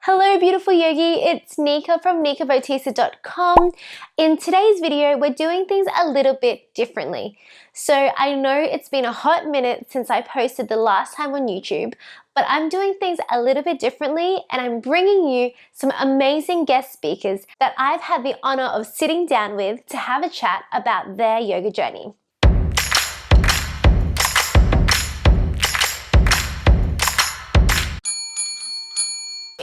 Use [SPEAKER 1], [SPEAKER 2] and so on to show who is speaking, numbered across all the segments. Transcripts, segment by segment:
[SPEAKER 1] Hello beautiful yogi, it's Nica from NicaBautista.com. In today's video, we're doing things a little bit differently. So I know it's been a hot minute since I posted the last time on YouTube, but I'm doing things a little bit differently and I'm bringing you some amazing guest speakers that I've had the honor of sitting down with to have a chat about their yoga journey.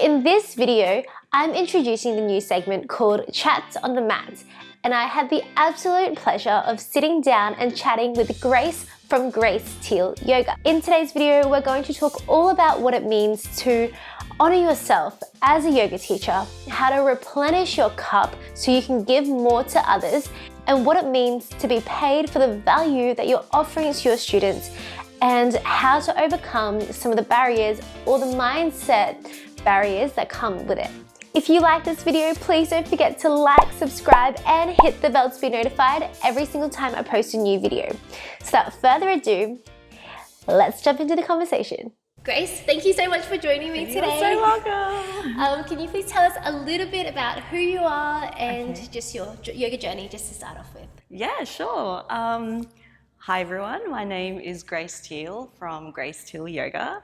[SPEAKER 1] In this video, I'm introducing the new segment called Chats on the Mat, and I had the absolute pleasure of sitting down and chatting with Grace from Grace Teale Yoga. In today's video, we're going to talk all about what it means to honor yourself as a yoga teacher, how to replenish your cup so you can give more to others, and what it means to be paid for the value that you're offering to your students, and how to overcome some of the barriers or the mindset barriers that come with it. If you like this video, please don't forget to like, subscribe, and hit the bell to be notified every single time I post a new video. So without further ado, let's jump into the conversation. Grace, thank you so much for joining me today.
[SPEAKER 2] You're so welcome.
[SPEAKER 1] Can you please tell us a little bit about who you are and just your yoga journey, just to start off with?
[SPEAKER 2] Yeah, sure. Hi everyone, my name is Grace Teale from Grace Teale Yoga.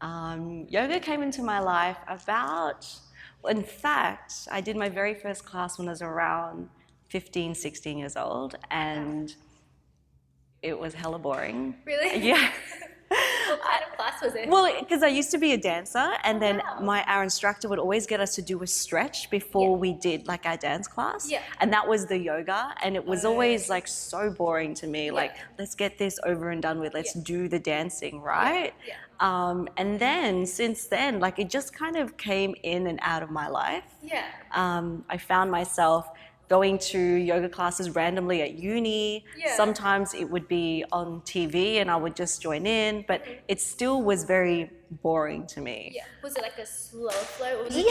[SPEAKER 2] Yoga came into my life in fact, I did my very first class when I was around 15, 16 years old, and it was hella boring.
[SPEAKER 1] Really?
[SPEAKER 2] Yeah.
[SPEAKER 1] What kind of class was it?
[SPEAKER 2] Well, because I used to be a dancer, and then our instructor would always get us to do a stretch before we did like our dance class.
[SPEAKER 1] Yeah.
[SPEAKER 2] And that was the yoga, and it was always like so boring to me. Like, let's get this over and done with. Let's do the dancing, right?
[SPEAKER 1] Yeah.
[SPEAKER 2] And then since then, like it just kind of came in and out of my life.
[SPEAKER 1] Yeah.
[SPEAKER 2] I found myself going to yoga classes randomly at uni.
[SPEAKER 1] Yeah.
[SPEAKER 2] Sometimes it would be on TV and I would just join in, but it still was very boring to me.
[SPEAKER 1] Yeah. Was it like a slow flow? Or was it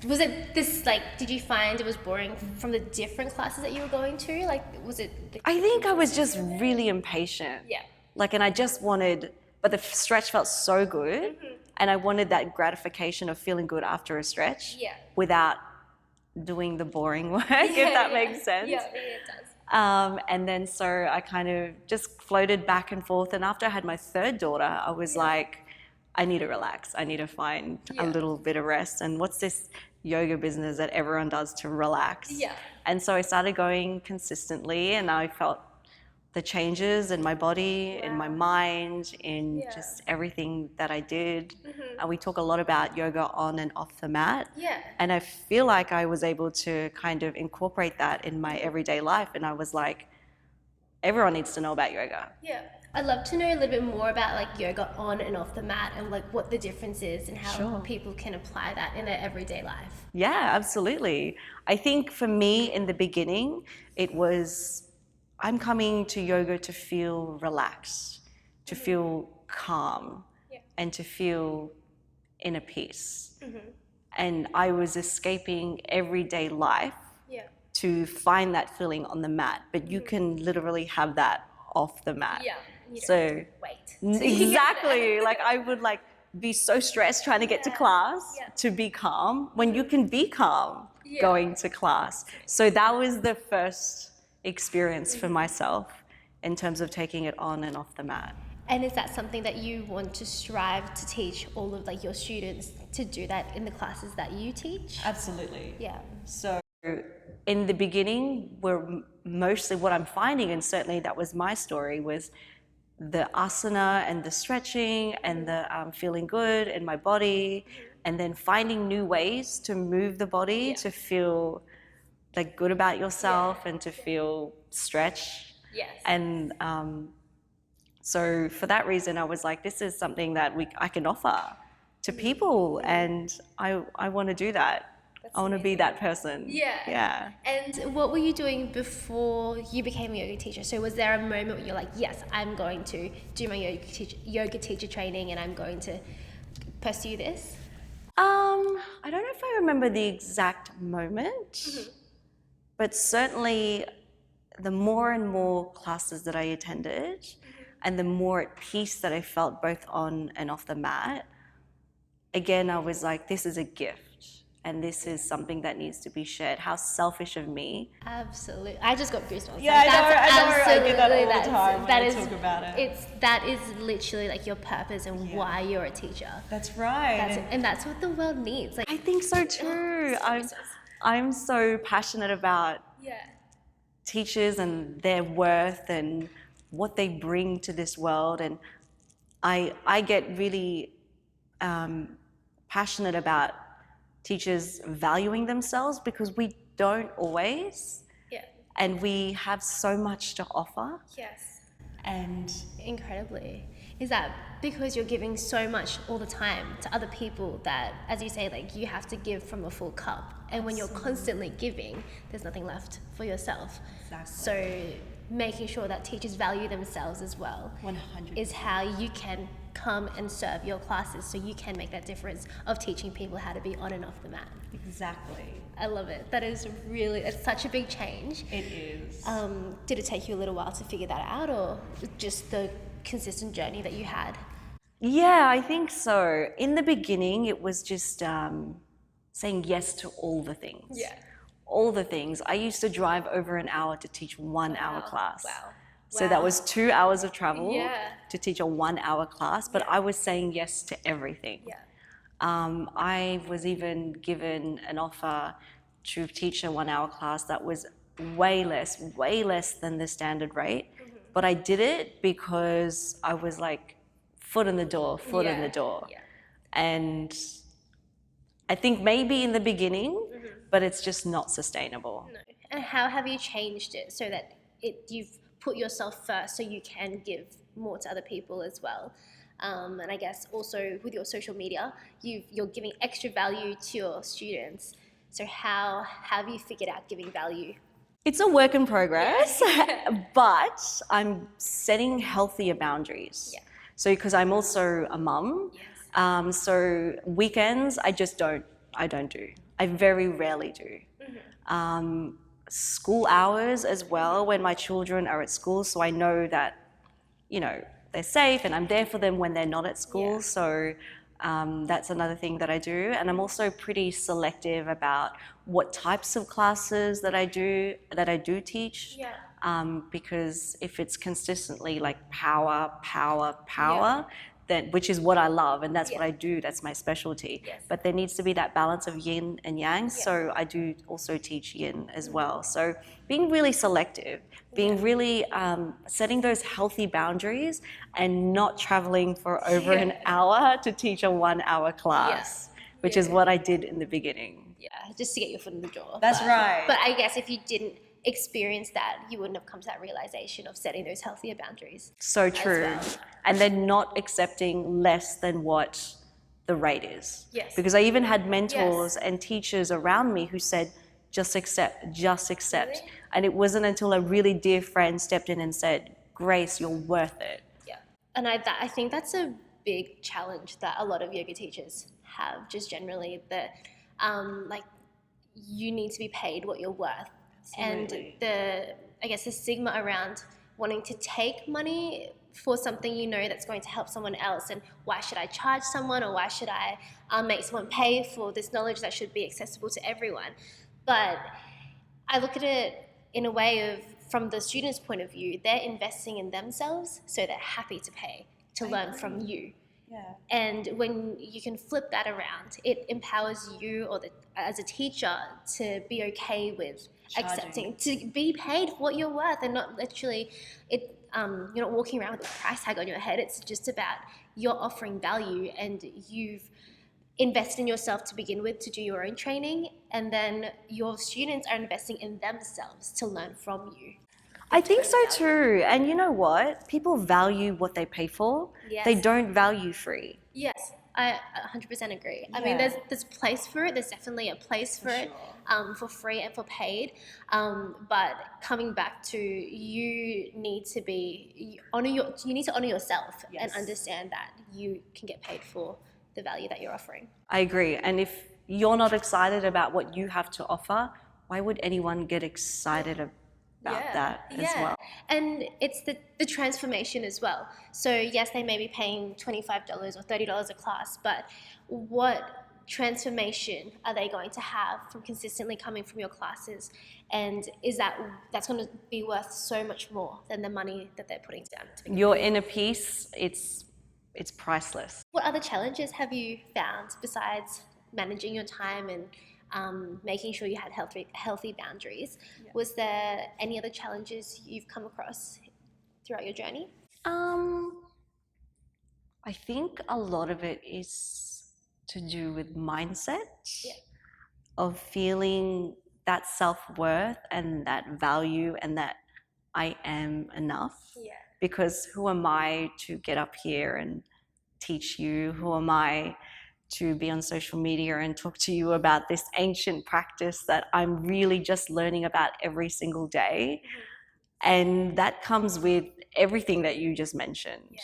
[SPEAKER 1] Was it this, like, did you find it was boring from the different classes that you were going to? Like, was it?
[SPEAKER 2] I think I was just really impatient.
[SPEAKER 1] Yeah.
[SPEAKER 2] Like, and I just wanted, but the stretch felt so good. And I wanted that gratification of feeling good after a stretch without doing the boring work, if that makes sense.
[SPEAKER 1] Yeah, it does.
[SPEAKER 2] And then so I kind of just floated back and forth. And after I had my third daughter, I was like, I need to relax. I need to find a little bit of rest. And what's this yoga business that everyone does to relax?
[SPEAKER 1] Yeah.
[SPEAKER 2] And so I started going consistently, and I felt the changes in my body, in my mind, in just everything that I did. And we talk a lot about yoga on and off the mat.
[SPEAKER 1] Yeah.
[SPEAKER 2] And I feel like I was able to kind of incorporate that in my everyday life. And I was like, everyone needs to know about yoga.
[SPEAKER 1] Yeah. I'd love to know a little bit more about like yoga on and off the mat and like what the difference is and how people can apply that in their everyday life.
[SPEAKER 2] Yeah, absolutely. I think for me in the beginning, it was, I'm coming to yoga to feel relaxed, to feel calm, and to feel inner peace. And I was escaping everyday life to find that feeling on the mat, but you can literally have that off the mat.
[SPEAKER 1] Yeah.
[SPEAKER 2] So
[SPEAKER 1] wait.
[SPEAKER 2] Exactly. Like I would like be so stressed trying to get to class to be calm when you can be calm going to class. So that was the first experience for myself in terms of taking it on and off the mat.
[SPEAKER 1] And is that something that you want to strive to teach all of like your students to do that in the classes that you teach?
[SPEAKER 2] Absolutely.
[SPEAKER 1] Yeah.
[SPEAKER 2] So in the beginning, mostly what I'm finding, and certainly that was my story, was the asana and the stretching and the feeling good in my body, and then finding new ways to move the body to feel like good about yourself and to feel stretch.
[SPEAKER 1] Yes.
[SPEAKER 2] And so for that reason, I was like, this is something that I can offer to people, and I want to do that. I want to be that person.
[SPEAKER 1] Yeah.
[SPEAKER 2] Yeah.
[SPEAKER 1] And what were you doing before you became a yoga teacher? So was there a moment where you're like, yes, I'm going to do my yoga teacher training and I'm going to pursue this?
[SPEAKER 2] I don't know if I remember the exact moment, but certainly the more and more classes that I attended and the more at peace that I felt both on and off the mat, again, I was like, this is a gift. And this is something that needs to be shared. How selfish of me.
[SPEAKER 1] Absolutely. I just got goosebumps.
[SPEAKER 2] Yeah,
[SPEAKER 1] like,
[SPEAKER 2] I know. I get that all
[SPEAKER 1] absolutely-
[SPEAKER 2] the time when
[SPEAKER 1] that
[SPEAKER 2] I
[SPEAKER 1] is-
[SPEAKER 2] talk about it.
[SPEAKER 1] That is literally like your purpose and why you're a teacher.
[SPEAKER 2] That's right.
[SPEAKER 1] And that's what the world needs. Like,
[SPEAKER 2] I think so too. I'm so passionate about teachers and their worth and what they bring to this world. And I get really passionate about teachers valuing themselves because we don't always. And we have so much to offer.
[SPEAKER 1] Yes.
[SPEAKER 2] And
[SPEAKER 1] Incredibly. Is that because you're giving so much all the time to other people that, as you say, like you have to give from a full cup, and when you're constantly giving, there's nothing left for yourself.
[SPEAKER 2] Exactly.
[SPEAKER 1] So making sure that teachers value themselves as well
[SPEAKER 2] 100%
[SPEAKER 1] is how you can come and serve your classes, so you can make that difference of teaching people how to be on and off the mat.
[SPEAKER 2] Exactly.
[SPEAKER 1] I love it. That is really, it's such a big change.
[SPEAKER 2] It is.
[SPEAKER 1] Did it take you a little while to figure that out, or just the consistent journey that you had?
[SPEAKER 2] Yeah, I think so. In the beginning, it was just saying yes to all the things. All the things. I used to drive over an hour to teach 1 hour class.
[SPEAKER 1] Wow.
[SPEAKER 2] So that was 2 hours of travel
[SPEAKER 1] Yeah.
[SPEAKER 2] to teach a 1 hour class, but I was saying yes to everything. I was even given an offer to teach a 1 hour class that was way less than the standard rate. But I did it because I was like, foot in the door. And I think maybe in the beginning, but it's just not sustainable.
[SPEAKER 1] No. And how have you changed it so that you've put yourself first so you can give more to other people as well? And I guess also with your social media, you're giving extra value to your students. So how have you figured out giving value?
[SPEAKER 2] It's a work in progress, but I'm setting healthier boundaries. So because I'm also a mum, so weekends I don't do. I very rarely do. School hours as well, when my children are at school, so I know that, you know, they're safe and I'm there for them when they're not at school. So that's another thing that I do. And I'm also pretty selective about what types of classes that I do teach. Because if it's consistently like power, then, which is what I love, and that's what I do, that's my specialty. But there needs to be that balance of yin and yang, so I do also teach yin as well. So being really selective, being really setting those healthy boundaries and not traveling for over an hour to teach a 1 hour class, which is what I did in the beginning.
[SPEAKER 1] Just to get your foot in the door.
[SPEAKER 2] That's right.
[SPEAKER 1] But I guess if you didn't experience that, you wouldn't have come to that realization of setting those healthier boundaries.
[SPEAKER 2] So true. And then not accepting less than what the rate is. Because I even had mentors and teachers around me who said, just accept.
[SPEAKER 1] Really?
[SPEAKER 2] And it wasn't until a really dear friend stepped in and said, Grace, you're worth it.
[SPEAKER 1] And I think that's a big challenge that a lot of yoga teachers have, just generally, that like you need to be paid what you're worth.
[SPEAKER 2] Absolutely.
[SPEAKER 1] And I guess the stigma around wanting to take money for something you know that's going to help someone else, and why should I charge someone, or why should I make someone pay for this knowledge that should be accessible to everyone? But I look at it in a way of, from the student's point of view, they're investing in themselves, so they're happy to pay to learn from you. And when you can flip that around, it empowers you, or as a teacher, to be okay with accepting, to be paid for what you're worth, and not literally, you're not walking around with a price tag on your head. It's just about you're offering value, and you've invested in yourself to begin with to do your own training, and then your students are investing in themselves to learn from you.
[SPEAKER 2] I think so too. And you know what? People value what they pay for. They don't value free.
[SPEAKER 1] Yes, I 100% agree. I mean, there's a place for it. There's definitely a place for it, for free and for paid. But coming back to, you need to honor yourself and understand that you can get paid for the value that you're offering.
[SPEAKER 2] I agree. And if you're not excited about what you have to offer, why would anyone get excited about that as well.
[SPEAKER 1] And it's the transformation as well. So yes, they may be paying $25 or $30 a class, but what transformation are they going to have from consistently coming from your classes? And that's going to be worth so much more than the money that they're putting down.
[SPEAKER 2] Your inner peace, it's priceless.
[SPEAKER 1] What other challenges have you found besides managing your time and making sure you had healthy boundaries? Yeah. Was there any other challenges you've come across throughout your journey?
[SPEAKER 2] I think a lot of it is to do with mindset, of feeling that self-worth and that value and that I am enough. Yeah. Because who am I to get up here and teach you? Who am I to be on social media and talk to you about this ancient practice that I'm really just learning about every single day? Mm-hmm. And that comes with everything that you just mentioned. Yeah.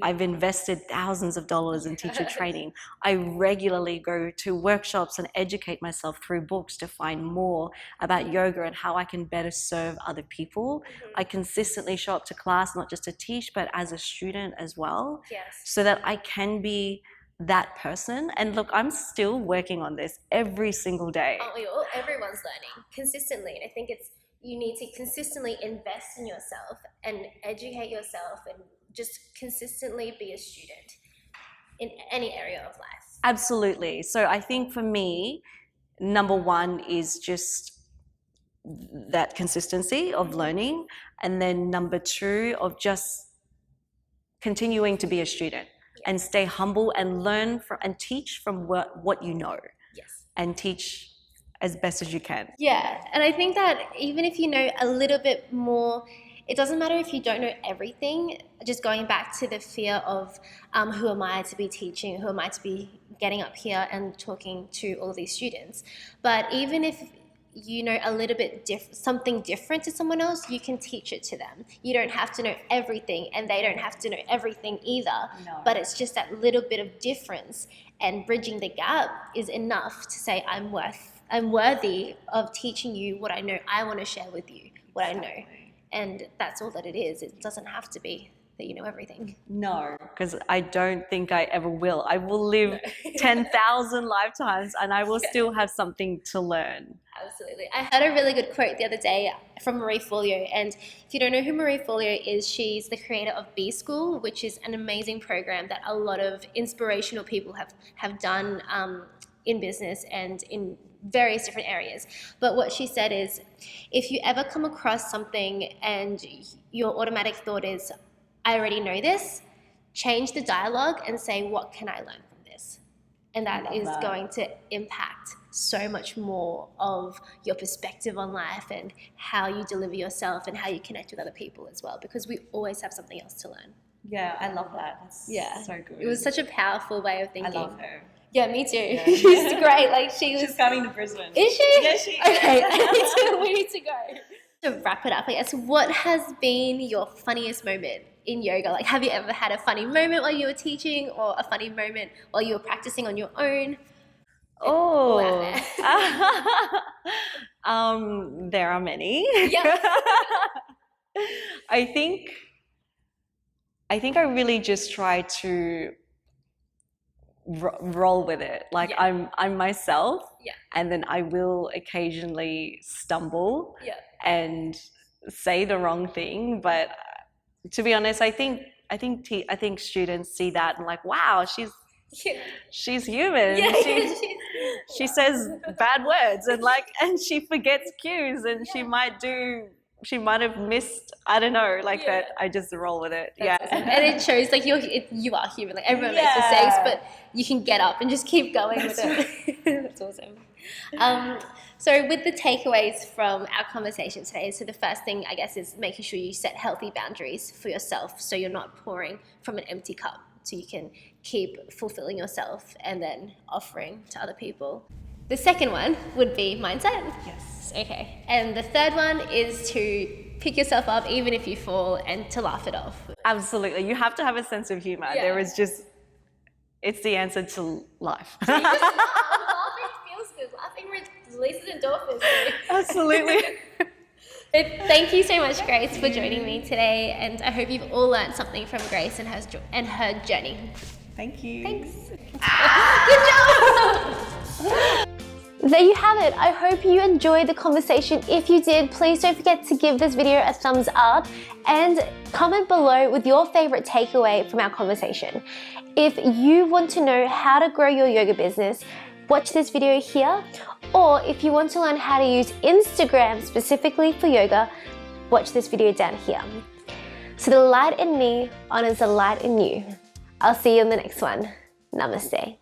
[SPEAKER 2] I've invested thousands of dollars in teacher training. I regularly go to workshops and educate myself through books to find more about yoga and how I can better serve other people. Mm-hmm. I consistently show up to class, not just to teach, but as a student as well. Yes. So that I can be that person. And look, I'm still working on this every single day.
[SPEAKER 1] Oh, everyone's learning consistently. I think you need to consistently invest in yourself and educate yourself and just consistently be a student in any area of life.
[SPEAKER 2] Absolutely. So I think for me, number one is just that consistency of learning. And then number two, of just continuing to be a student and stay humble and learn and teach from what you know. Yes. And teach as best as you can.
[SPEAKER 1] Yeah. And I think that even if you know a little bit more, it doesn't matter if you don't know everything. Just going back to the fear of who am I to be teaching, who am I to be getting up here and talking to all of these students. But even if you know a little bit something different to someone else, you can teach it to them. You don't have to know everything, and they don't have to know everything either. No. But it's just that little bit of difference, and bridging the gap is enough to say I'm worthy of teaching you what I know. I want to share with you what I know. And that's all that it is. It doesn't have to be that you know everything.
[SPEAKER 2] No, because I don't think I ever will. I will live 10,000 lifetimes and I will still have something to learn.
[SPEAKER 1] Absolutely. I heard a really good quote the other day from Marie Forleo. And if you don't know who Marie Forleo is, she's the creator of B School, which is an amazing program that a lot of inspirational people have done in business and in various different areas. But what she said is, if you ever come across something and your automatic thought is, I already know this, change the dialogue and say, what can I learn from this? And that is going to impact so much more of your perspective on life and how you deliver yourself and how you connect with other people as well, because we always have something else to learn.
[SPEAKER 2] Yeah, I love that. That's so good.
[SPEAKER 1] It was such a powerful way of thinking.
[SPEAKER 2] I love her.
[SPEAKER 1] Yeah, me too. Yeah. She's great. Like
[SPEAKER 2] she's coming to Brisbane.
[SPEAKER 1] Is she?
[SPEAKER 2] Yeah, she is.
[SPEAKER 1] Okay, we need to go. To wrap it up, I guess, what has been your funniest moment in yoga? Like, have you ever had a funny moment while you were teaching, or a funny moment while you were practicing on your own?
[SPEAKER 2] There are many.
[SPEAKER 1] Yeah.
[SPEAKER 2] I think I really just try to roll with it. Like I'm myself, and then I will occasionally stumble and say the wrong thing. But to be honest, I think students see that and like, wow, she's human.
[SPEAKER 1] Yeah.
[SPEAKER 2] She says bad words and she forgets cues and she might have missed, I don't know, that. I just roll with it.
[SPEAKER 1] That's awesome. And it shows like you are human. Like everyone makes mistakes, but you can get up and just keep going with it. That's awesome. So with the takeaways from our conversation today, so the first thing I guess is making sure you set healthy boundaries for yourself so you're not pouring from an empty cup, so you can keep fulfilling yourself and then offering to other people. The second one would be mindset.
[SPEAKER 2] Yes.
[SPEAKER 1] Okay. And the third one is to pick yourself up even if you fall and to laugh it off.
[SPEAKER 2] Absolutely. You have to have a sense of humor. Yeah. It's the answer to life.
[SPEAKER 1] So you just laughing feels good. Laughing releases endorphins.
[SPEAKER 2] Absolutely.
[SPEAKER 1] But thank you so much, Grace, for joining me today, and I hope you've all learned something from Grace and her journey.
[SPEAKER 2] Thank you.
[SPEAKER 1] Thanks. Good job! There you have it. I hope you enjoyed the conversation. If you did, please don't forget to give this video a thumbs up and comment below with your favorite takeaway from our conversation. If you want to know how to grow your yoga business, watch this video here. Or if you want to learn how to use Instagram specifically for yoga, watch this video down here. So the light in me honors the light in you. I'll see you in the next one. Namaste.